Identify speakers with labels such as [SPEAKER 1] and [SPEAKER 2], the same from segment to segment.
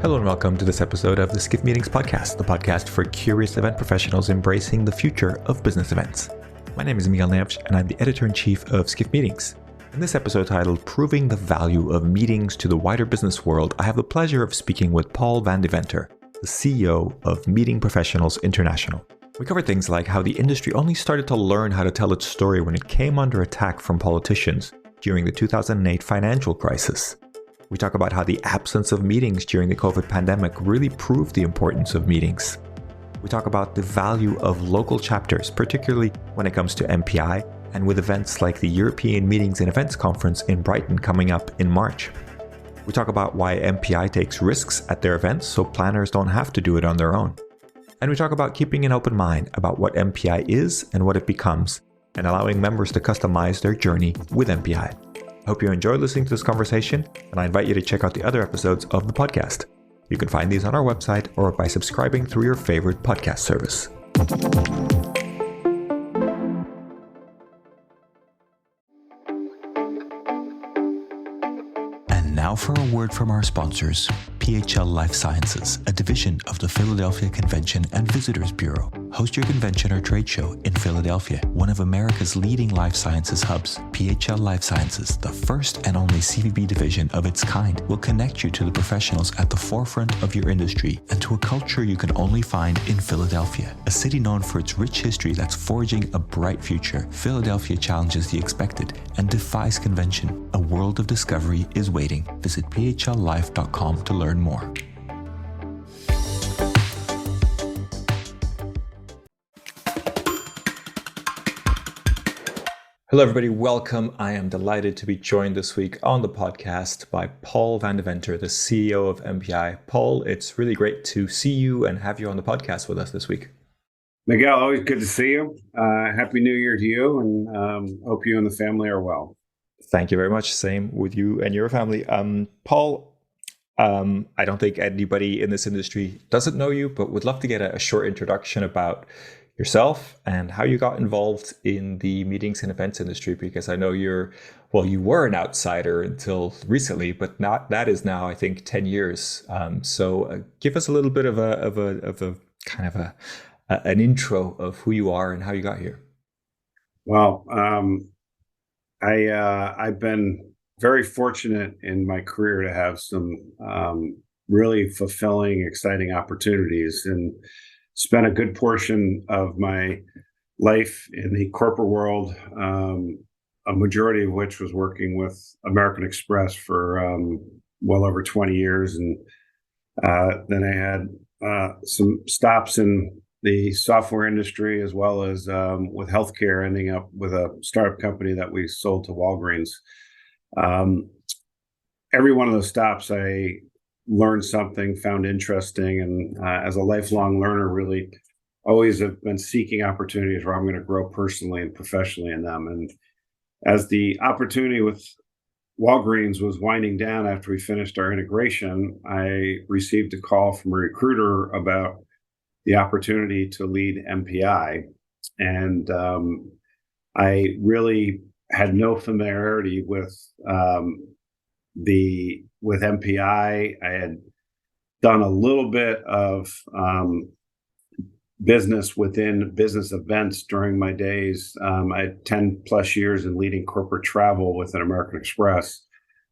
[SPEAKER 1] Hello and welcome to this episode of the Skiff Meetings podcast, the podcast for curious event professionals embracing the future of business events. My name is Miguel Neves, and I'm the editor-in-chief of Skiff Meetings. In this episode titled Proving the Value of Meetings to the Wider Business World, I have the pleasure of speaking with Paul Van Deventer, the CEO of Meeting Professionals International. We cover things like how the industry only started to learn how to tell its story when it came under attack from politicians during the 2008 financial crisis. We talk about how the absence of meetings during the COVID pandemic really proved the importance of meetings. We talk about the value of local chapters, particularly when it comes to MPI, and with events like the European Meetings and Events Conference in Brighton coming up in March. We talk about why MPI takes risks at their events so planners don't have to do it on their own. And we talk about keeping an open mind about what MPI is and what it becomes, and allowing members to customize their journey with MPI. I hope you enjoyed listening to this conversation, and I invite you to check out the other episodes of the podcast. You can find these on our website or by subscribing through your favorite podcast service. And now for a word from our sponsors, PHL Life Sciences, a division of the Philadelphia Convention and Visitors Bureau. Host your convention or trade show in Philadelphia, one of America's leading life sciences hubs. PHL Life Sciences, the first and only CVB division of its kind, will connect you to the professionals at the forefront of your industry and to a culture you can only find in Philadelphia. A city known for its rich history that's forging a bright future, Philadelphia challenges the expected and defies convention. A world of discovery is waiting. Visit phllife.com to learn more. Hello, everybody. Welcome. I am delighted to be joined this week on the podcast by Paul Van Deventer, the CEO of MPI. Paul, it's really great to see you and have you on the podcast with us this week.
[SPEAKER 2] Miguel, always good to see you. Happy New Year to you, and hope you and the family are well.
[SPEAKER 1] Thank you very much. Same with you and your family. Paul, I don't think anybody in this industry doesn't know you, but would love to get a short introduction about yourself and how you got involved in the meetings and events industry, because I know you were an outsider until recently, but that is now, I think, 10 years. So give us a little bit of a kind of an intro of who you are and how you got here.
[SPEAKER 2] Well, I've been very fortunate in my career to have some really fulfilling, exciting opportunities, and spent a good portion of my life in the corporate world, a majority of which was working with American Express for well over 20 years. And then I had some stops in the software industry as well as with healthcare, ending up with a startup company that we sold to Walgreens. Every one of those stops, I learned something, found interesting, and as a lifelong learner, really always have been seeking opportunities where I'm going to grow personally and professionally in them. And as the opportunity with Walgreens was winding down after we finished our integration, I received a call from a recruiter about the opportunity to lead MPI. And I really had no familiarity with MPI. I had done a little bit of business within business events during my days. I had 10 plus years in leading corporate travel within American Express.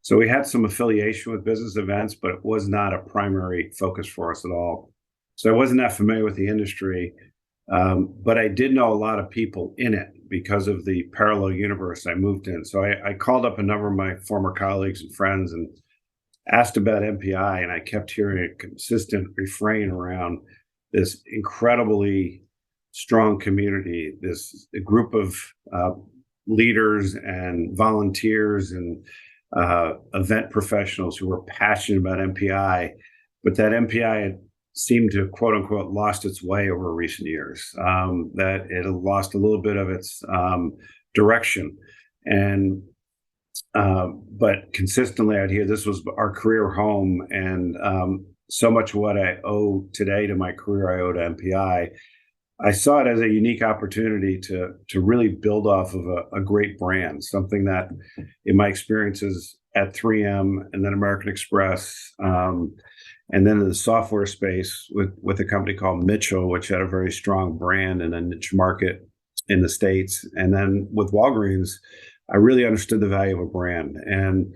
[SPEAKER 2] So we had some affiliation with business events, but it was not a primary focus for us at all. So I wasn't that familiar with the industry, but I did know a lot of people in it because of the parallel universe I moved in. So I called up a number of my former colleagues and friends and asked about MPI, and I kept hearing a consistent refrain around this incredibly strong community, a group of leaders and volunteers and event professionals who were passionate about MPI, but that MPI had seemed to, quote unquote, lost its way over recent years, that it had lost a little bit of its direction. And but consistently I'd hear this was our career home, and so much of what I owe today to my career, I owe to MPI. I saw it as a unique opportunity to really build off of a great brand, something that in my experiences at 3M and then American Express, and then in the software space with a company called Mitchell, which had a very strong brand and a niche market in the States. And then with Walgreens, I really understood the value of a brand. And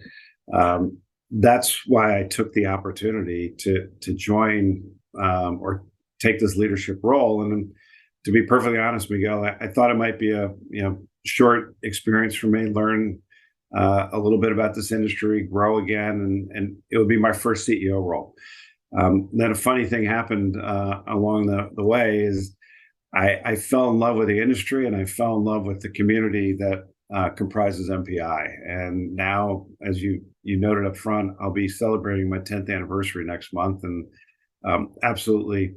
[SPEAKER 2] that's why I took the opportunity to join or take this leadership role. And to be perfectly honest, Miguel, I thought it might be a short experience for me, learn a little bit about this industry, grow again, and it would be my first CEO role. Then a funny thing happened along the way is I fell in love with the industry and I fell in love with the community that comprises MPI. And now, as you noted up front, I'll be celebrating my 10th anniversary next month, and absolutely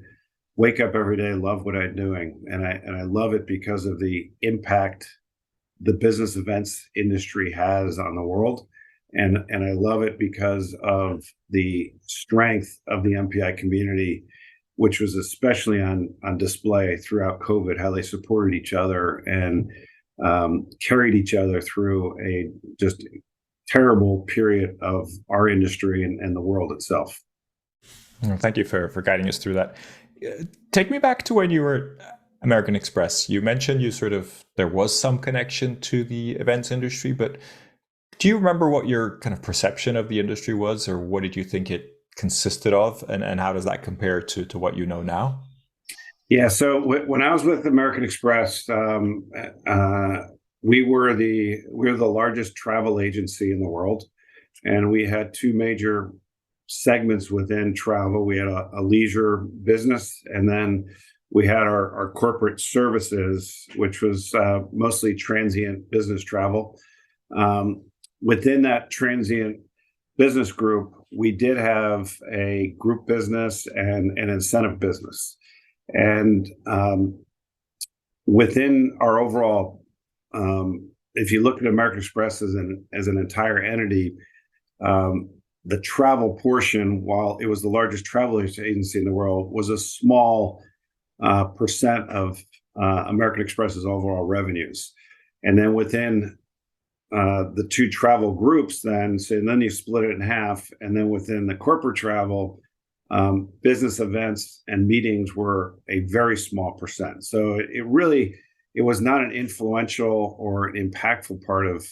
[SPEAKER 2] wake up every day, love what I'm doing, and I love it because of the impact the business events industry has on the world, and I love it because of the strength of the MPI community, which was especially on display throughout COVID, how they supported each other and carried each other through a just terrible period of our industry and the world itself.
[SPEAKER 1] Well, thank you for guiding us through that. Take me back to when you were American Express. You mentioned there was some connection to the events industry, but do you remember what your kind of perception of the industry was, or what did you think it consisted of, and how does that compare to what you know now?
[SPEAKER 2] Yeah, so when I was with American Express, we were the largest travel agency in the world, and we had two major segments within travel. We had a leisure business, and then we had our corporate services, which was mostly transient business travel. Within that transient business group, we did have a group business and an incentive business. And within our overall, if you look at American Express as an entire entity, the travel portion, while it was the largest travel agency in the world, was a small percent of American Express's overall revenues. And then within the two travel groups, then you split it in half, and then within the corporate travel, business events and meetings were a very small percent. So it was not an influential or an impactful part of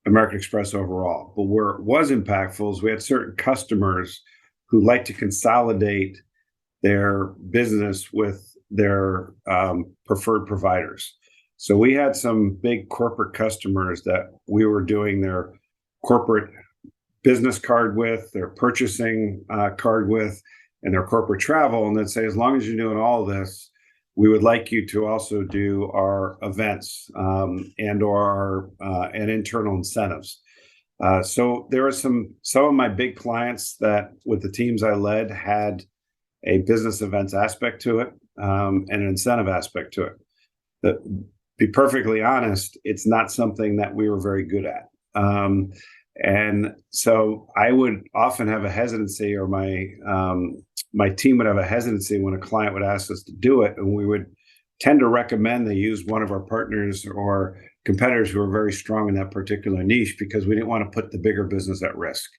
[SPEAKER 2] American Express overall. But where it was impactful is we had certain customers who like to consolidate their business with their preferred providers. So we had some big corporate customers that we were doing their corporate business card with, their purchasing card with, and their corporate travel, and they'd say, as long as you're doing all of this, we would like you to also do our events and internal incentives. So there are some of my big clients that, with the teams I led, had a business events aspect to it and an incentive aspect to it. To be perfectly honest, it's not something that we were very good at. And so I would often have a hesitancy, or my team would have a hesitancy when a client would ask us to do it, and we would tend to recommend they use one of our partners or competitors who are very strong in that particular niche, because we didn't want to put the bigger business at risk.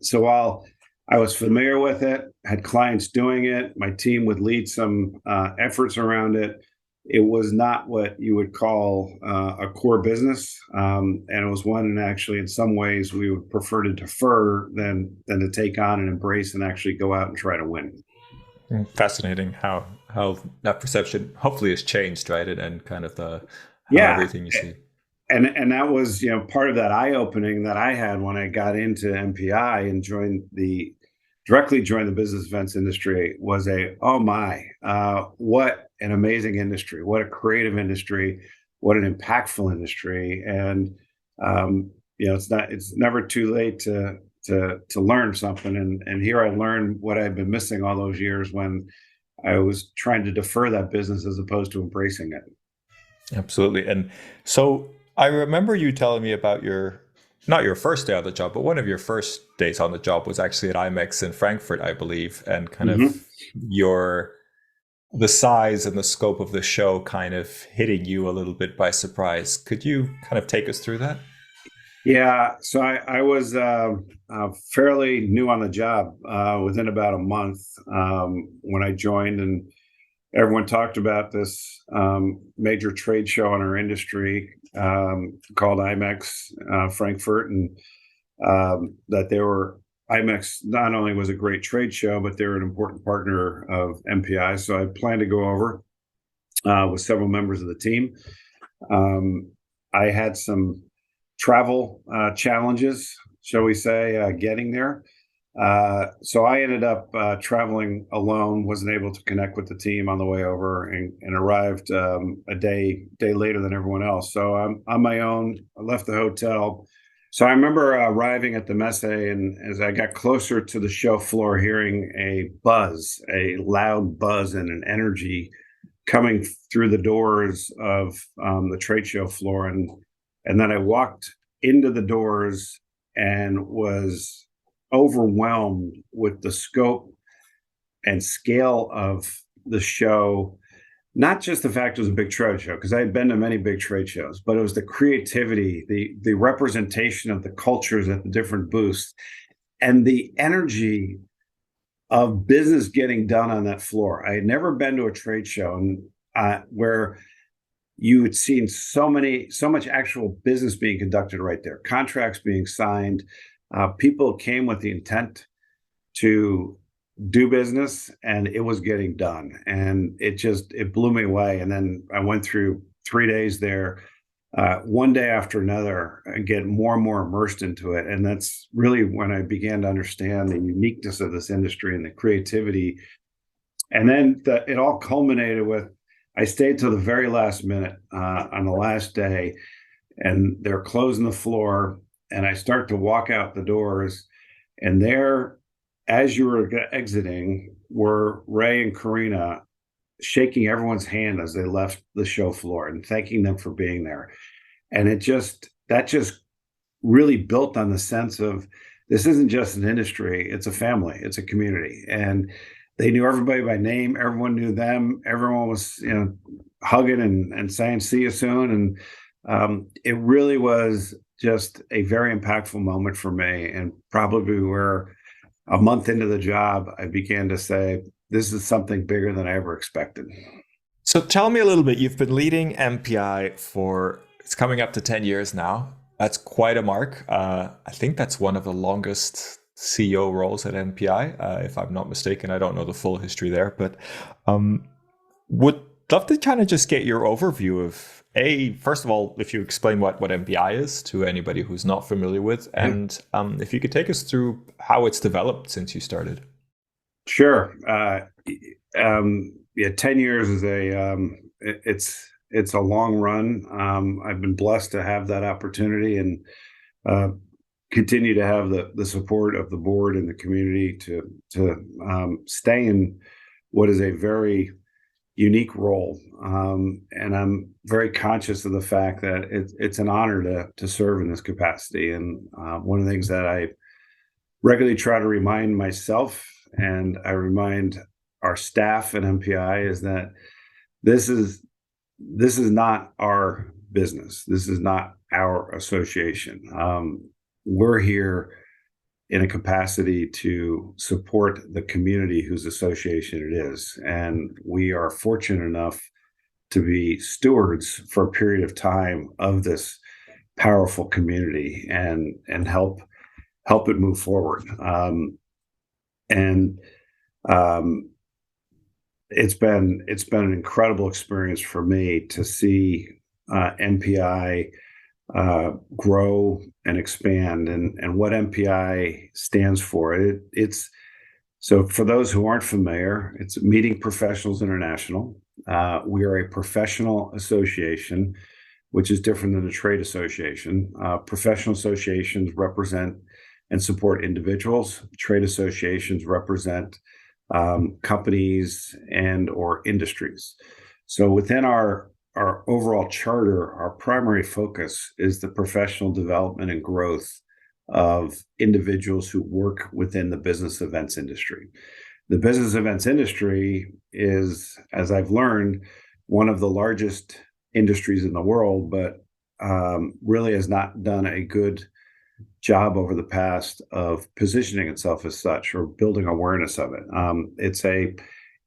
[SPEAKER 2] So while I was familiar with it, had clients doing it, my team would lead some efforts around it. It was not what you would call a core business, and it was one, and actually, in some ways, we would prefer to defer than to take on and embrace and actually go out and try to win.
[SPEAKER 1] Fascinating how that perception hopefully has changed, right? And kind of everything you see.
[SPEAKER 2] And that was part of that eye-opening that I had when I got into MPI and directly joined the business events industry. Was what an amazing industry, what a creative industry, what an impactful industry. And it's never too late to learn something. And here I learned what I'd been missing all those years when I was trying to defer that business as opposed to embracing it.
[SPEAKER 1] Absolutely. And so I remember you telling me about not your first day on the job, but one of your first days on the job was actually at EMEC in Frankfurt, I believe, and kind of the size and the scope of the show kind of hitting you a little bit by surprise. Could you kind of take us through that?
[SPEAKER 2] Yeah, so I was fairly new on the job within about a month when I joined, and everyone talked about this major trade show in our industry called IMEX Frankfurt, and that they were IMEX not only was a great trade show, but they were an important partner of MPI. So I planned to go over with several members of the team. I had some travel challenges, shall we say, getting there. So I ended up traveling alone, wasn't able to connect with the team on the way over, and arrived a day later than everyone else. So I'm on my own. I left the hotel. So I remember arriving at the messe, and as I got closer to the show floor, hearing a loud buzz and an energy coming through the doors of the trade show floor, and then I walked into the doors and was overwhelmed with the scope and scale of the show. Not just the fact it was a big trade show, because I had been to many big trade shows, but it was the creativity, the representation of the cultures at the different booths, and the energy of business getting done on that floor. I had never been to a trade show where you had seen so much actual business being conducted right there, contracts being signed. People came with the intent to do business, and it was getting done, and it blew me away. And then I went through 3 days there, one day after another, and get more and more immersed into it. And that's really when I began to understand the uniqueness of this industry and the creativity. And then it all culminated with, I stayed till the very last minute on the last day, and they're closing the floor, and I start to walk out the doors, and there, as you were exiting, were Ray and Karina shaking everyone's hand as they left the show floor and thanking them for being there. And that just really built on the sense of, this isn't just an industry, it's a family, it's a community. And they knew everybody by name, everyone knew them, everyone was, hugging and saying, see you soon. And it really was just a very impactful moment for me. And probably where a month into the job, I began to say, this is something bigger than I ever expected.
[SPEAKER 1] So tell me a little bit. You've been leading MPI it's coming up to 10 years now. That's quite a mark. I think that's one of the longest CEO roles at MPI, if I'm not mistaken. I don't know the full history there, but would love to kind of just get your overview of, first of all, if you explain what MPI is to anybody who's not familiar with, and if you could take us through how it's developed since you started.
[SPEAKER 2] Sure. 10 years is it's a long run. I've been blessed to have that opportunity, and continue to have the support of the board and the community to stay in what is a very unique role. And I'm very conscious of the fact that it's an honor to serve in this capacity. And one of the things that I regularly try to remind myself, and I remind our staff at MPI, is that this is not our business. This is not our association. We're here in a capacity to support the community whose association it is. And we are fortunate enough to be stewards for a period of time of this powerful community and help it move forward. It's been an incredible experience for me to see MPI grow and expand, and what MPI stands for. So for those who aren't familiar, it's Meeting Professionals International. We are a professional association, which is different than a trade association. Professional associations represent and support individuals. Trade associations represent companies and or industries. So within our overall charter, our primary focus is the professional development and growth of individuals who work within the business events industry. The business events industry is, as I've learned, one of the largest industries in the world, but really has not done a good job over the past of positioning itself as such or building awareness of it. It's a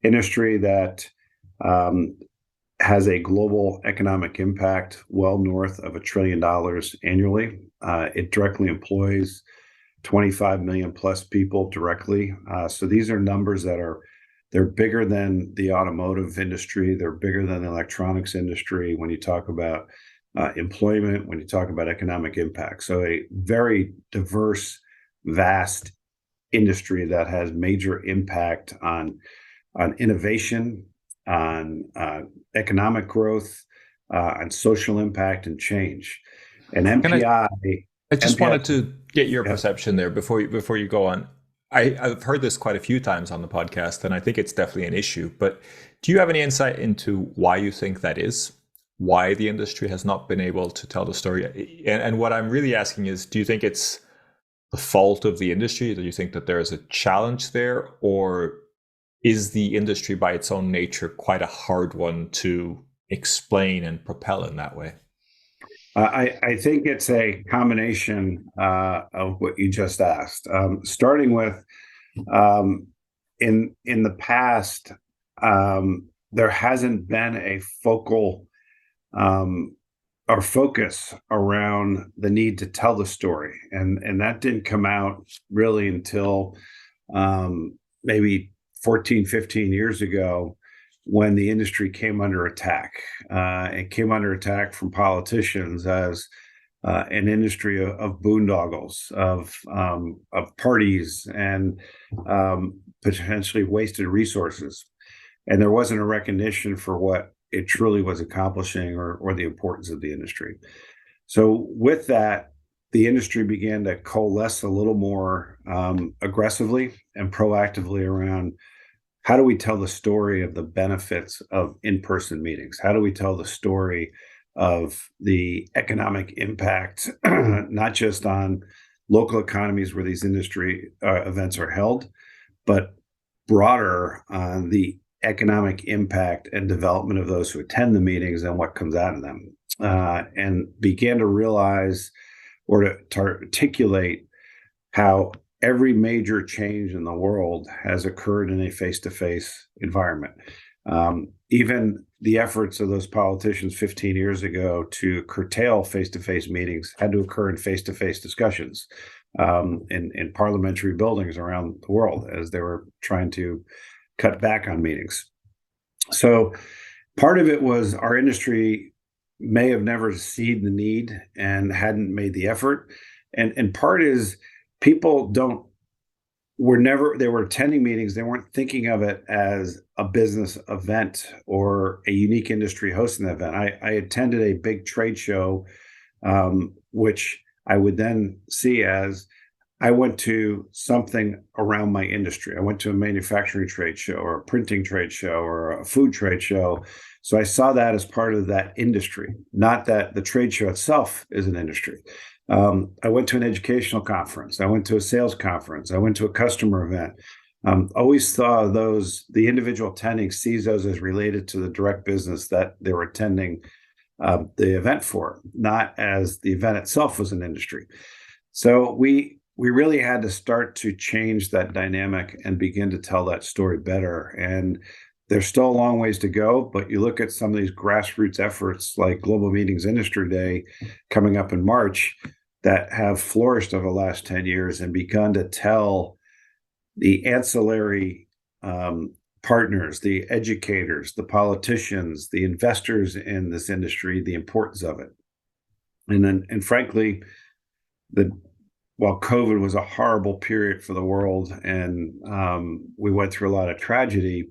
[SPEAKER 2] industry that has a global economic impact well north of $1 trillion annually. It directly employs 25 million plus people directly. So these are numbers they're bigger than the automotive industry. They're bigger than the electronics industry when you talk about employment, when you talk about economic impact. So a very diverse, vast industry that has major impact on innovation, on economic growve, on social impact and change. And MPI.
[SPEAKER 1] I just
[SPEAKER 2] MPI,
[SPEAKER 1] wanted to get your
[SPEAKER 2] yeah.
[SPEAKER 1] perception there before you go on. I've heard this quite a few times on the podcast, and I think it's definitely an issue. But do you have any insight into why you think that is? Why the industry has not been able to tell the story? And what I'm really asking is, do you think it's the fault of the industry? Do you think that there is a challenge there? Or is the industry by its own nature quite a hard one to explain and propel in that way?
[SPEAKER 2] I think it's a combination of what you just asked. Starting with in the past, there hasn't been a focal or focus around the need to tell the story, and that didn't come out really until maybe 14, 15 years ago, when the industry came under attack. It came under attack from politicians as an industry of boondoggles, of parties, and potentially wasted resources. And there wasn't a recognition for what it truly was accomplishing or the importance of the industry. So with that, the industry began to coalesce a little more aggressively and proactively around, how do we tell the story of the benefits of in-person meetings? How do we tell the story of the economic impact, not just on local economies where these industry events are held, but broader on the economic impact and development of those who attend the meetings and what comes out of them, and began to realize or to articulate how every major change in the world has occurred in a face-to-face environment. Even the efforts of those politicians 15 years ago to curtail face-to-face meetings had to occur in face-to-face discussions in parliamentary buildings around the world as they were trying to cut back on meetings. So part of it was our industry may have never seen the need and hadn't made the effort. And part is, people they were attending meetings, they weren't thinking of it as a business event or a unique industry hosting the event. I attended a big trade show, which I would then see as, I went to something around my industry. I went to a manufacturing trade show or a printing trade show or a food trade show. So I saw that as part of that industry, not that the trade show itself is an industry. I went to an educational conference. I went to a sales conference. I went to a customer event. Always saw the individual attending sees those as related to the direct business that they were attending the event for, not as the event itself was an industry. So we really had to start to change that dynamic and begin to tell that story better. And there's still a long ways to go, but you look at some of these grassroots efforts like Global Meetings Industry Day coming up in March that have flourished over the last 10 years and begun to tell the ancillary partners, the educators, the politicians, the investors in this industry, the importance of it. And frankly, while COVID was a horrible period for the world and we went through a lot of tragedy,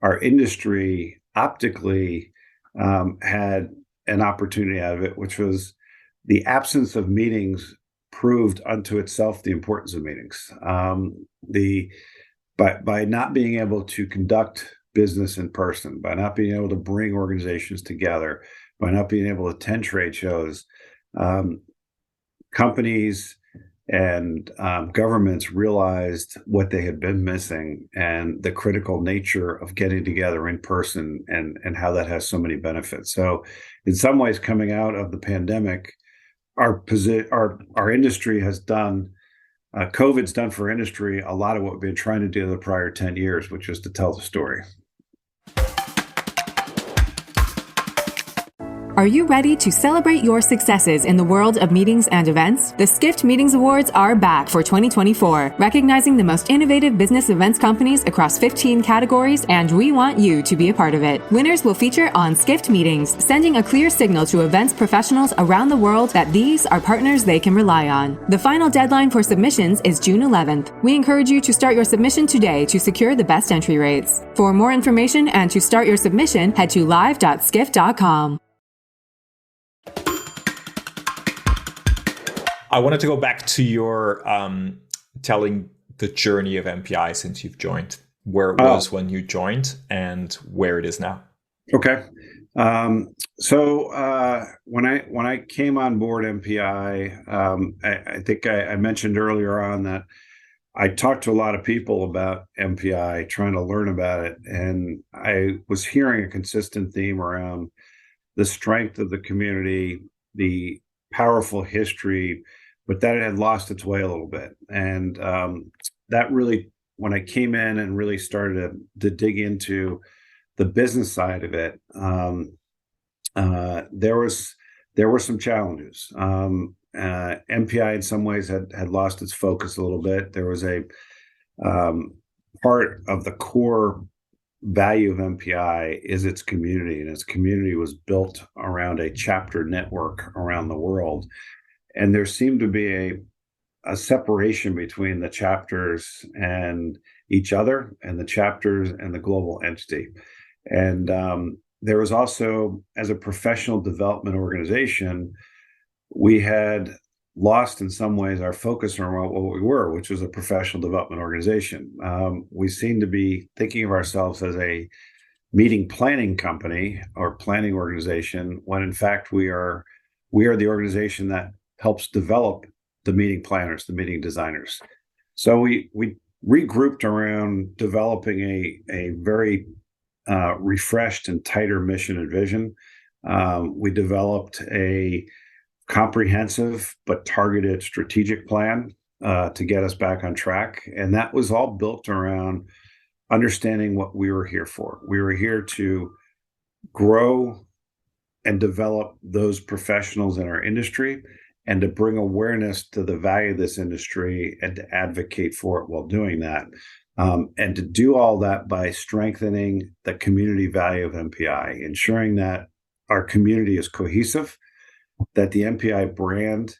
[SPEAKER 2] our industry optically had an opportunity out of it, which was the absence of meetings proved unto itself the importance of meetings. By not being able to conduct business in person, by not being able to bring organizations together, by not being able to attend trade shows, companies and governments realized what they had been missing and the critical nature of getting together in person and how that has so many benefits. So in some ways, coming out of the pandemic, our industry has done. COVID's done for industry a lot of what we've been trying to do the prior 10 years, which is to tell the story.
[SPEAKER 3] Are you ready to celebrate your successes in the world of meetings and events? The Skift Meetings Awards are back for 2024, recognizing the most innovative business events companies across 15 categories, and we want you to be a part of it. Winners will feature on Skift Meetings, sending a clear signal to events professionals around the world that these are partners they can rely on. The final deadline for submissions is June 11th. We encourage you to start your submission today to secure the best entry rates. For more information and to start your submission, head to live.skift.com.
[SPEAKER 1] I wanted to go back to your telling the journey of MPI since you've joined, where it was when you joined and where it is now.
[SPEAKER 2] Okay. So when I came on board MPI, I think I mentioned earlier on that I talked to a lot of people about MPI, trying to learn about it, and I was hearing a consistent theme around the strength of the community, the powerful history, but that it had lost its way a little bit. And that really, when I came in and really started to dig into the business side of it, there were some challenges. MPI in some ways had lost its focus a little bit. There was a part of the core value of MPI is its community, and its community was built around a chapter network around the world. And there seemed to be a separation between the chapters and each other, and the chapters and the global entity. And there was also, as a professional development organization, we had lost in some ways our focus on what we were, which was a professional development organization. We seem to be thinking of ourselves as a meeting planning company or planning organization, when in fact we are the organization that helps develop the meeting planners, the meeting designers. So we regrouped around developing a very refreshed and tighter mission and vision. We developed a comprehensive but targeted strategic plan to get us back on track. And that was all built around understanding what we were here for. We were here to grow and develop those professionals in our industry, and to bring awareness to the value of this industry and to advocate for it while doing that. And to do all that by strengthening the community value of MPI, ensuring that our community is cohesive, that the MPI brand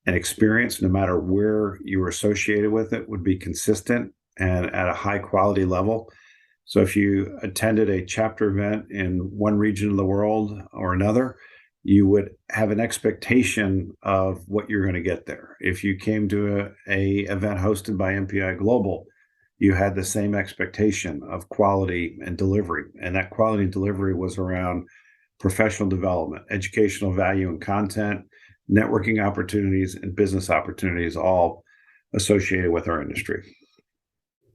[SPEAKER 2] and experience, no matter where you were associated with it, would be consistent and at a high quality level. So if you attended a chapter event in one region of the world or another, you would have an expectation of what you're going to get there. If you came to a event hosted by MPI Global, you had the same expectation of quality and delivery. And that quality and delivery was around professional development, educational value and content, networking opportunities, and business opportunities, all associated with our industry.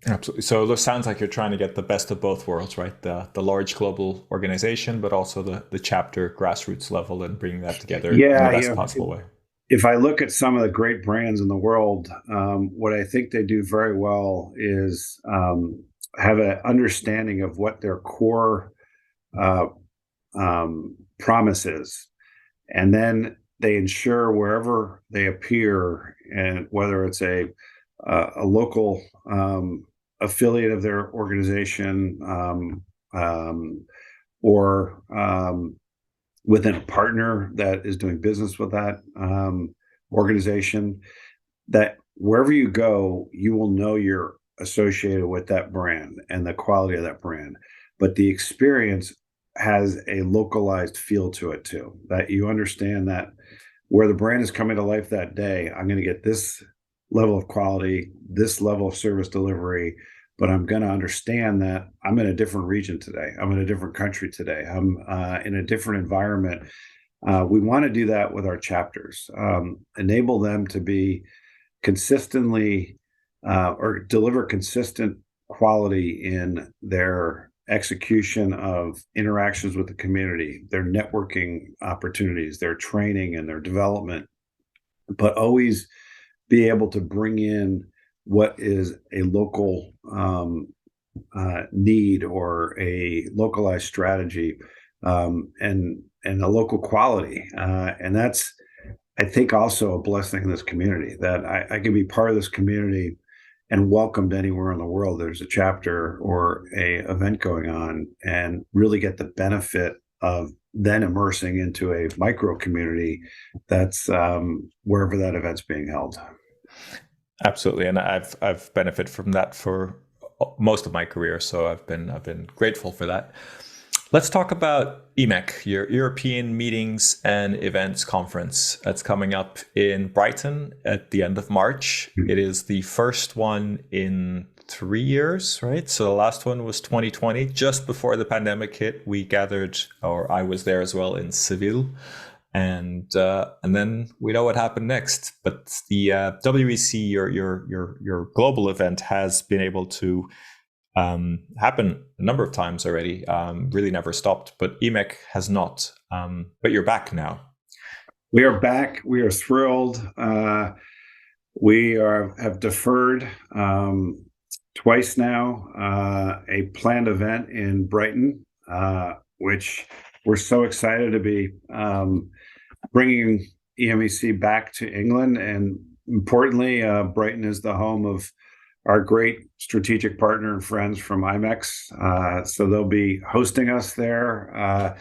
[SPEAKER 1] Absolutely. So it sounds like you're trying to get the best of both worlds, right? The large global organization, but also the chapter grassroots level, and bringing that together in the best possible way.
[SPEAKER 2] If I look at some of the great brands in the world, what I think they do very well is have an understanding of what their core promise is. And then they ensure wherever they appear, and whether it's a local affiliate of their organization or within a partner that is doing business with that organization, that wherever you go, you will know you're associated with that brand and the quality of that brand. But the experience has a localized feel to it too, that you understand that where the brand is coming to life that day, I'm going to get this level of quality, this level of service delivery, but I'm going to understand that I'm in a different region today. I'm in a different country today. I'm in a different environment. We want to do that with our chapters, enable them to be consistently or deliver consistent quality in their execution of interactions with the community, their networking opportunities, their training and their development but always be able to bring in what is a local need or a localized strategy, and a local quality. And that's, I think, also a blessing in this community, that I can be part of this community and welcomed anywhere in the world there's a chapter or a event going on, and really get the benefit of then immersing into a micro community that's wherever that event's being held.
[SPEAKER 1] Absolutely, and I've benefited from that for most of my career, so I've been grateful for that. Let's talk about EMEC, your European Meetings and Events Conference. That's coming up in Brighton at the end of March. It is the first one in 3 years, right? So the last one was 2020, just before the pandemic hit. We gathered, or I was there as well, in Seville, and then we know what happened next. But the WEC, your global event, has been able to happen a number of times already, really never stopped, but EMEC has not. But you're back now.
[SPEAKER 2] We are back. We are thrilled. We have deferred twice now a planned event in Brighton, which we're so excited to be bringing EMEC back to England. And importantly, Brighton is the home of our great strategic partner and friends from IMEX. So they'll be hosting us there.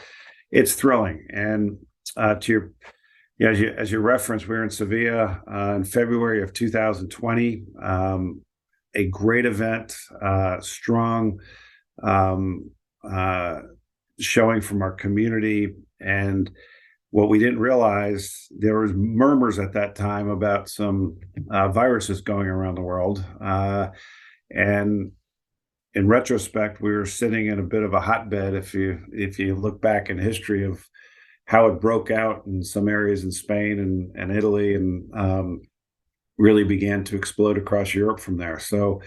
[SPEAKER 2] It's thrilling. And as you referenced, we were in Sevilla in February of 2020. A great event, strong showing from our community. And what we didn't realize, there was murmurs at that time about some viruses going around the world. And in retrospect, we were sitting in a bit of a hotbed, if you look back in history of how it broke out in some areas in Spain and Italy, and really began to explode across Europe from there. So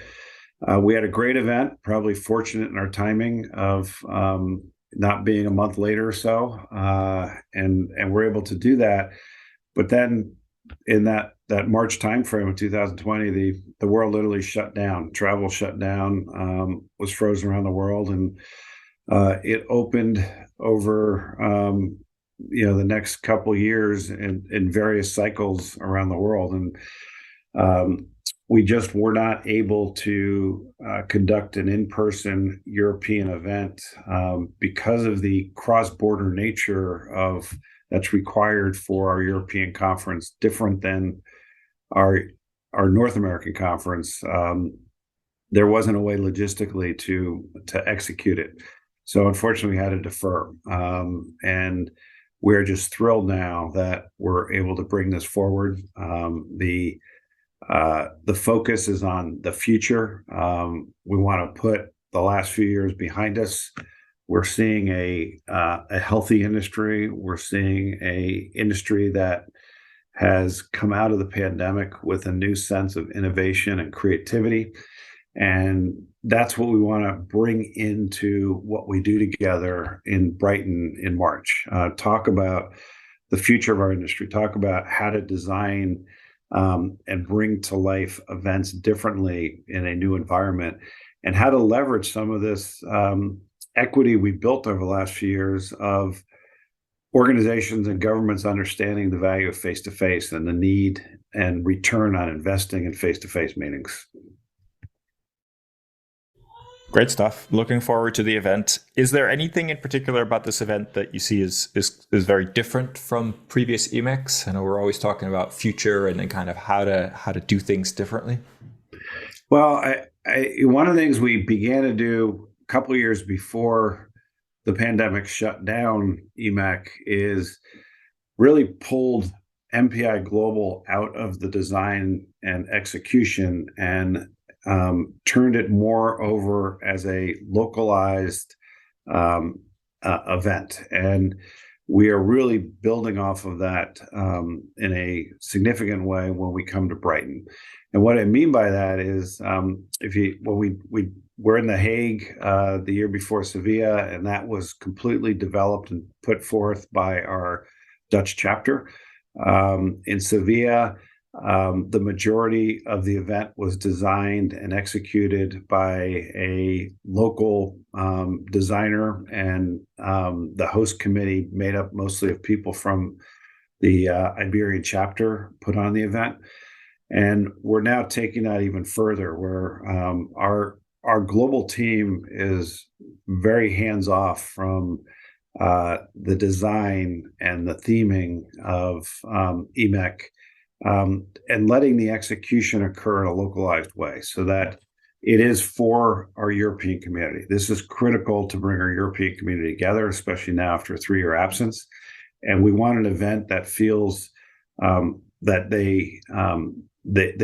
[SPEAKER 2] we had a great event, probably fortunate in our timing of not being a month later or so, and we're able to do that. But then in that March timeframe of 2020, the world literally shut down. Travel shut down, was frozen around the world, and it opened over the next couple of years in various cycles around the world. And we just were not able to conduct an in-person European event because of the cross-border nature of that's required for our European conference, different than our North American conference. There wasn't a way logistically to execute it. So unfortunately, we had to defer. And we're just thrilled now that we're able to bring this forward. The focus is on the future. We want to put the last few years behind us. We're seeing a healthy industry. We're seeing a industry that has come out of the pandemic with a new sense of innovation and creativity. And that's what we want to bring into what we do together in Brighton in March. Talk about the future of our industry, talk about how to design and bring to life events differently in a new environment, and how to leverage some of this equity we built over the last few years of organizations and governments understanding the value of face-to-face and the need and return on investing in face-to-face meetings.
[SPEAKER 1] Great stuff. Looking forward to the event. Is there anything in particular about this event that you see is very different from previous EMECs? I know we're always talking about future and then kind of how to do things differently.
[SPEAKER 2] Well, one of the things we began to do a couple of years before the pandemic shut down EMEC is really pulled MPI Global out of the design and execution and turned it more over as a localized event. And we are really building off of that in a significant way when we come to Brighton. And what I mean by that is we were in The Hague the year before Sevilla, and that was completely developed and put forth by our Dutch chapter. In Sevilla, the majority of the event was designed and executed by a local designer, and the host committee, made up mostly of people from the Iberian chapter, put on the event. And we're now taking that even further, where our global team is very hands off from the design and the theming of EMEC, and letting the execution occur in a localized way so that it is for our European community. This is critical to bring our European community together, especially now after a 3-year absence. And we want an event that feels that they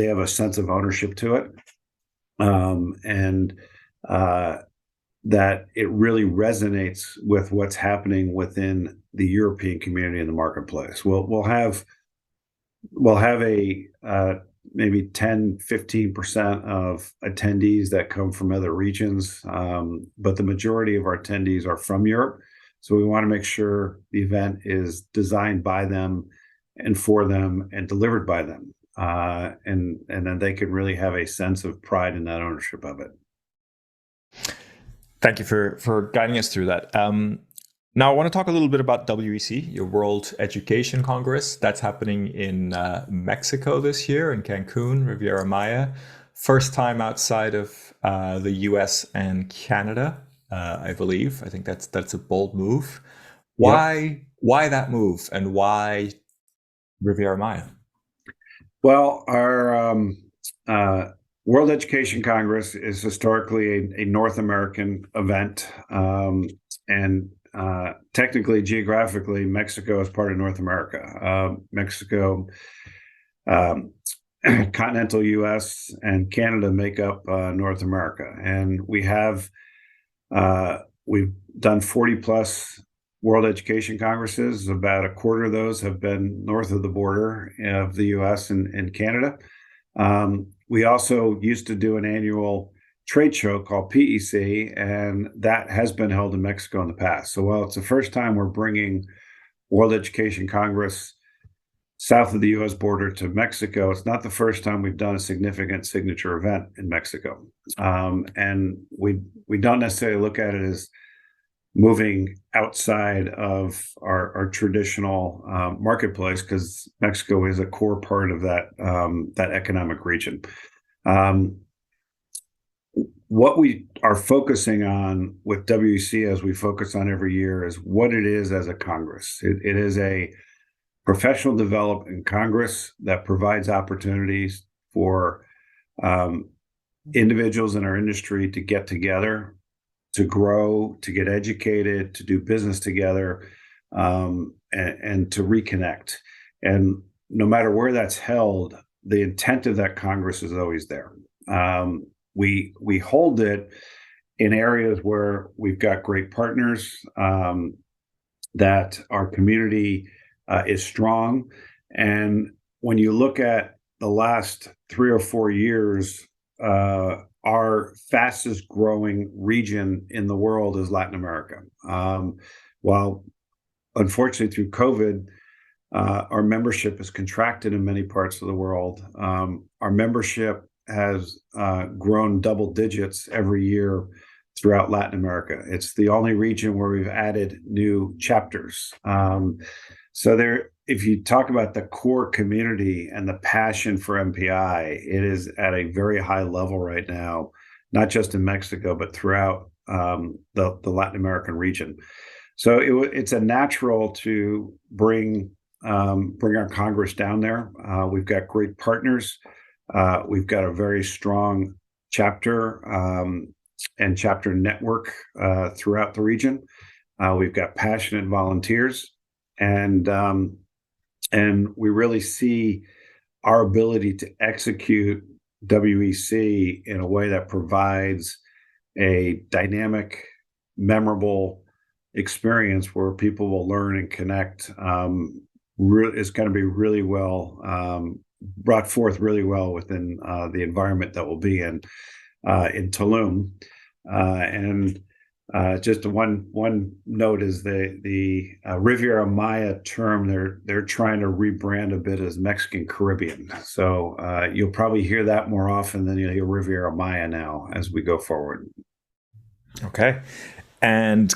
[SPEAKER 2] have a sense of ownership to it, and that it really resonates with what's happening within the European community in the marketplace. We'll have a maybe 10-15% of attendees that come from other regions, but the majority of our attendees are from Europe. So we want to make sure the event is designed by them and for them and delivered by them, and then they can really have a sense of pride in that ownership of it.
[SPEAKER 1] Thank you for guiding us through that. Now, I want to talk a little bit about WEC, your World Education Congress. That's happening in Mexico this year, in Cancun, Riviera Maya. First time outside of the US and Canada, I believe. I think that's a bold move. Why that move, and why Riviera Maya?
[SPEAKER 2] Well, our World Education Congress is historically a North American event, and technically, geographically, Mexico is part of North America. Mexico, continental U.S., and Canada make up North America, and we've done 40 plus World Education Congresses. About a quarter of those have been north of the border of the U.S. and Canada. We also used to do an annual trade show called PEC, and that has been held in Mexico in the past. So while it's the first time we're bringing World Education Congress south of the U.S. border to Mexico, it's not the first time we've done a significant signature event in Mexico. And we don't necessarily look at it as moving outside of our traditional marketplace, because Mexico is a core part of that economic region. What we are focusing on with WEC, as we focus on every year, is what it is as a Congress. It is a professional development Congress that provides opportunities for individuals in our industry to get together, to grow, to get educated, to do business together, and to reconnect. And no matter where that's held, the intent of that Congress is always there. We hold it in areas where we've got great partners, that our community is strong. And when you look at the last 3 or 4 years, our fastest growing region in the world is Latin America. While unfortunately through COVID, our membership has contracted in many parts of the world, our membership has grown double digits every year throughout Latin America. It's the only region where we've added new chapters. So if you talk about the core community and the passion for MPI, it is at a very high level right now, not just in Mexico, but throughout the Latin American region. So it's a natural to bring our Congress down there. We've got great partners. We've got a very strong chapter and chapter network throughout the region. We've got passionate volunteers, and we really see our ability to execute WEC in a way that provides a dynamic, memorable experience where people will learn and connect. Is going to be really well brought forth really well within the environment that we'll be in Tulum. And Just one note is the Riviera Maya term they're trying to rebrand a bit as Mexican Caribbean. So you'll probably hear that more often than you'll hear Riviera Maya now as we go forward.
[SPEAKER 1] Okay. And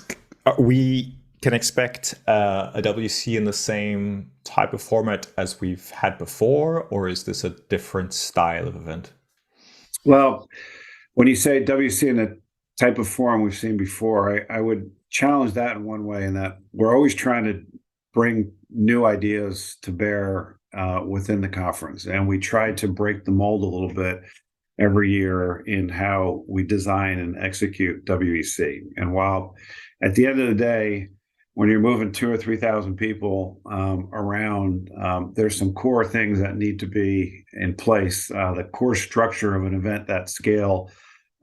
[SPEAKER 1] we can expect a WC in the same type of format as we've had before, or is this a different style of event?
[SPEAKER 2] Well, when you say WC in a type of forum we've seen before, I would challenge that in one way, in that we're always trying to bring new ideas to bear within the conference. And we try to break the mold a little bit every year in how we design and execute WEC. And while at the end of the day, when you're moving 2,000 or 3,000 people around, there's some core things that need to be in place. The core structure of an event that scale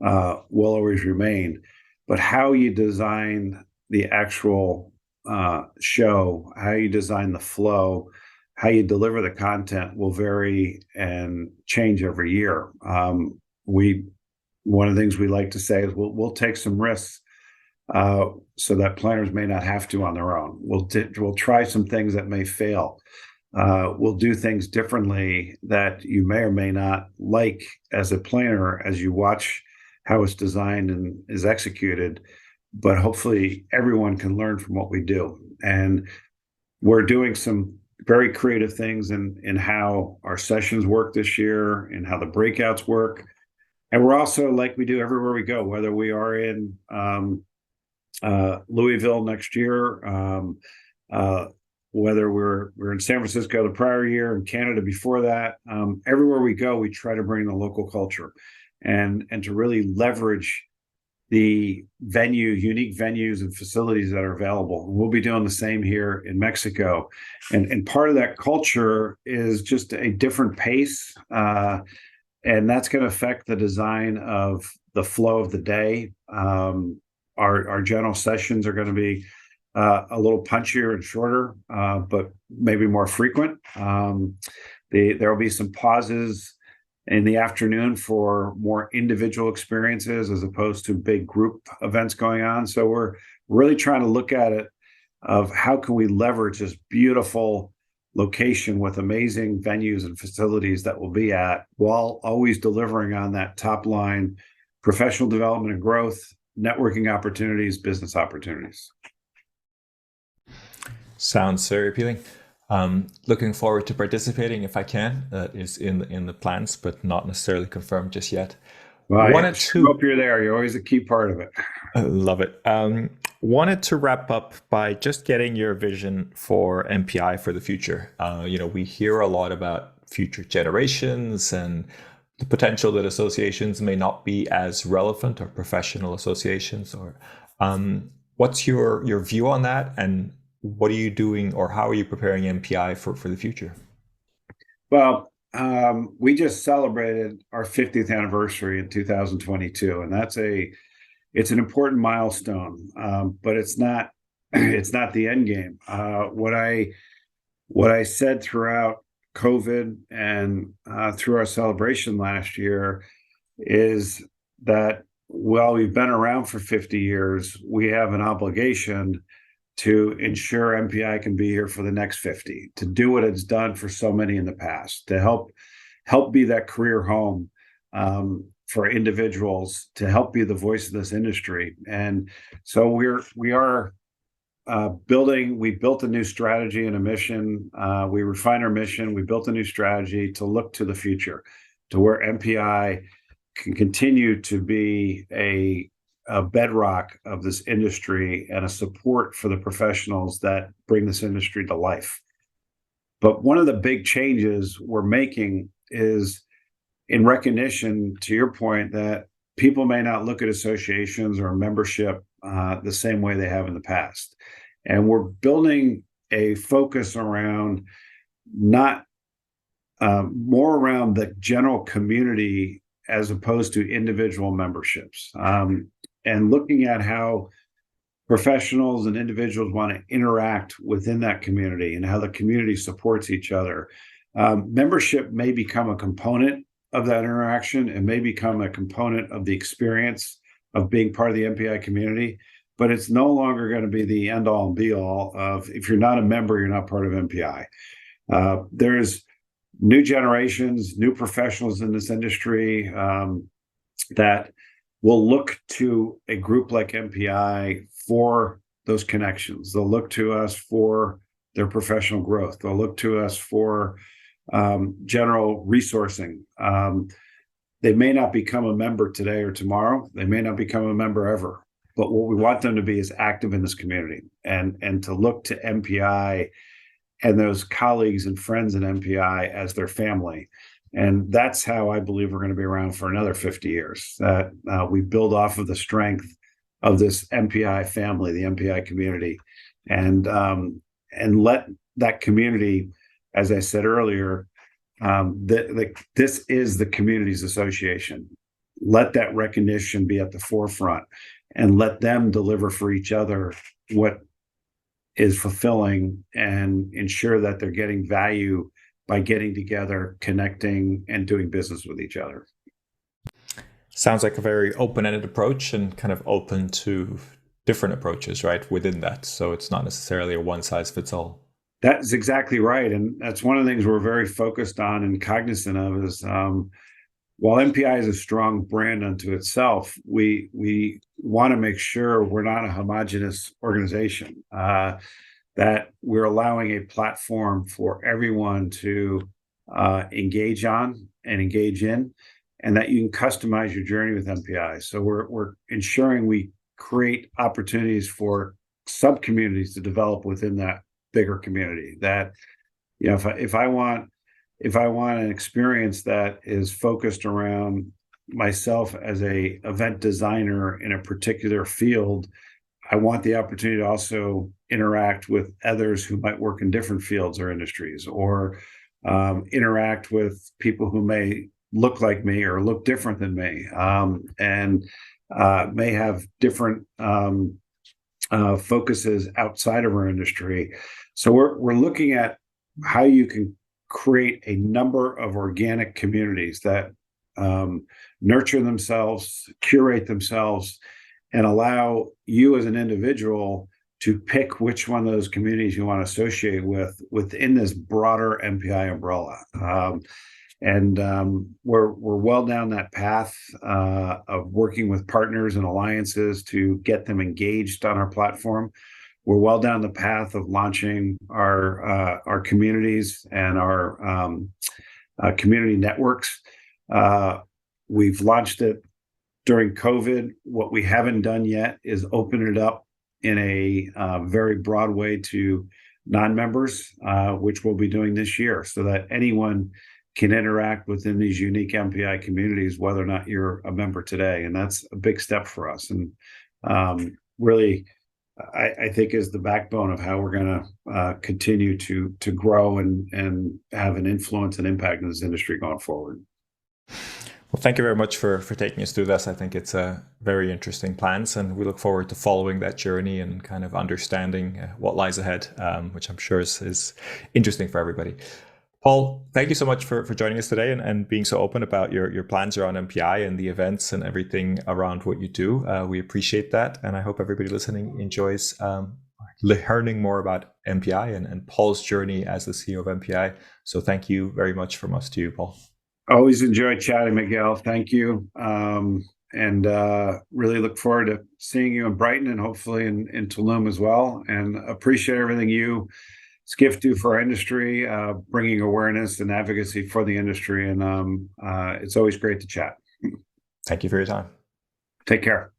[SPEAKER 2] will always remain, but how you design the actual show, how you design the flow, how you deliver the content will vary and change every year. One of the things we like to say is we'll take some risks so that planners may not have to on their own. We'll try some things that may fail. We'll do things differently that you may or may not like as a planner as you watch how it's designed and is executed. But hopefully everyone can learn from what we do. And we're doing some very creative things in how our sessions work this year and how the breakouts work. And we're also, like we do everywhere we go, whether we are in Louisville next year, whether we're in San Francisco the prior year and Canada before that, everywhere we go, we try to bring the local culture and to really leverage the unique venues and facilities that are available. And we'll be doing the same here in Mexico. And part of that culture is just a different pace. And that's going to affect the design of the flow of the day. Our general sessions are going to be a little punchier and shorter, but maybe more frequent. There will be some pauses in the afternoon for more individual experiences as opposed to big group events going on. So we're really trying to look at it of how can we leverage this beautiful location with amazing venues and facilities that we'll be at, while always delivering on that top line professional development and growth, networking opportunities, business opportunities.
[SPEAKER 1] Sounds very appealing. Looking forward to participating if I can. That is in the plans, but not necessarily confirmed just yet.
[SPEAKER 2] Well, I hope you're there. You're always a key part of it.
[SPEAKER 1] I love it. Wanted to wrap up by just getting your vision for MPI for the future. We hear a lot about future generations and the potential that associations may not be as relevant, or professional associations. Or what's your view on that, and what are you doing, or how are you preparing MPI for the future?
[SPEAKER 2] Well, we just celebrated our 50th anniversary in 2022, and it's an important milestone, but it's not the end game. What I said throughout COVID and through our celebration last year is that while we've been around for 50 years, we have an obligation to ensure MPI can be here for the next 50, to do what it's done for so many in the past, to help be that career home for individuals, to help be the voice of this industry. And so we built a new strategy and a mission. We refined our mission. We built a new strategy to look to the future, to where MPI can continue to be a bedrock of this industry and a support for the professionals that bring this industry to life. But one of the big changes we're making is in recognition, to your point, that people may not look at associations or membership the same way they have in the past. And we're building a focus around more around the general community as opposed to individual memberships. And looking at how professionals and individuals want to interact within that community and how the community supports each other. Membership may become a component of that interaction and may become a component of the experience of being part of the MPI community, but it's no longer going to be the end all and be all of, if you're not a member, you're not part of MPI. There's new generations, new professionals in this industry that will look to a group like MPI for those connections. They'll look to us for their professional growth. They'll look to us for general resourcing. They may not become a member today or tomorrow. They may not become a member ever. But what we want them to be is active in this community and to look to MPI and those colleagues and friends in MPI as their family. And that's how I believe we're going to be around for another 50 years, that we build off of the strength of this MPI family, the MPI community, and let that community, as I said earlier, this is the community's association. Let that recognition be at the forefront and let them deliver for each other what is fulfilling and ensure that they're getting value by getting together, connecting, and doing business with each other.
[SPEAKER 1] Sounds like a very open-ended approach and kind of open to different approaches, right, within that. So it's not necessarily a one-size-fits-all.
[SPEAKER 2] That's exactly right. And that's one of the things we're very focused on and cognizant of is while MPI is a strong brand unto itself, we want to make sure we're not a homogenous organization, that we're allowing a platform for everyone to engage on and engage in, and that you can customize your journey with MPI. So we're ensuring we create opportunities for sub-communities to develop within that bigger community. That, you know, if I want an experience that is focused around myself as a event designer in a particular field, I want the opportunity to also interact with others who might work in different fields or industries, or interact with people who may look like me or look different than me, and may have different focuses outside of our industry. So we're looking at how you can create a number of organic communities that nurture themselves, curate themselves, and allow you as an individual to pick which one of those communities you want to associate with within this broader MPI umbrella. We're well down that path of working with partners and alliances to get them engaged on our platform. We're well down the path of launching our communities and our community networks. We've launched it during COVID. What we haven't done yet is open it up in a very broad way to non-members, which we'll be doing this year, so that anyone can interact within these unique MPI communities, whether or not you're a member today. And that's a big step for us. And really, I think is the backbone of how we're going to continue to grow and have an influence and impact in this industry going forward.
[SPEAKER 1] Well, thank you very much for taking us through this. I think it's a very interesting plans, and we look forward to following that journey and kind of understanding what lies ahead, which I'm sure is interesting for everybody. Paul, thank you so much for joining us today and being so open about your plans around MPI and the events and everything around what you do. We appreciate that. And I hope everybody listening enjoys learning more about MPI and Paul's journey as the CEO of MPI. So thank you very much from us to you, Paul.
[SPEAKER 2] Always enjoyed chatting, Miguel. Thank you. And really look forward to seeing you in Brighton and hopefully in Tulum as well. And appreciate everything you Skift do for our industry, bringing awareness and advocacy for the industry. And it's always great to chat.
[SPEAKER 1] Thank you for your time.
[SPEAKER 2] Take care.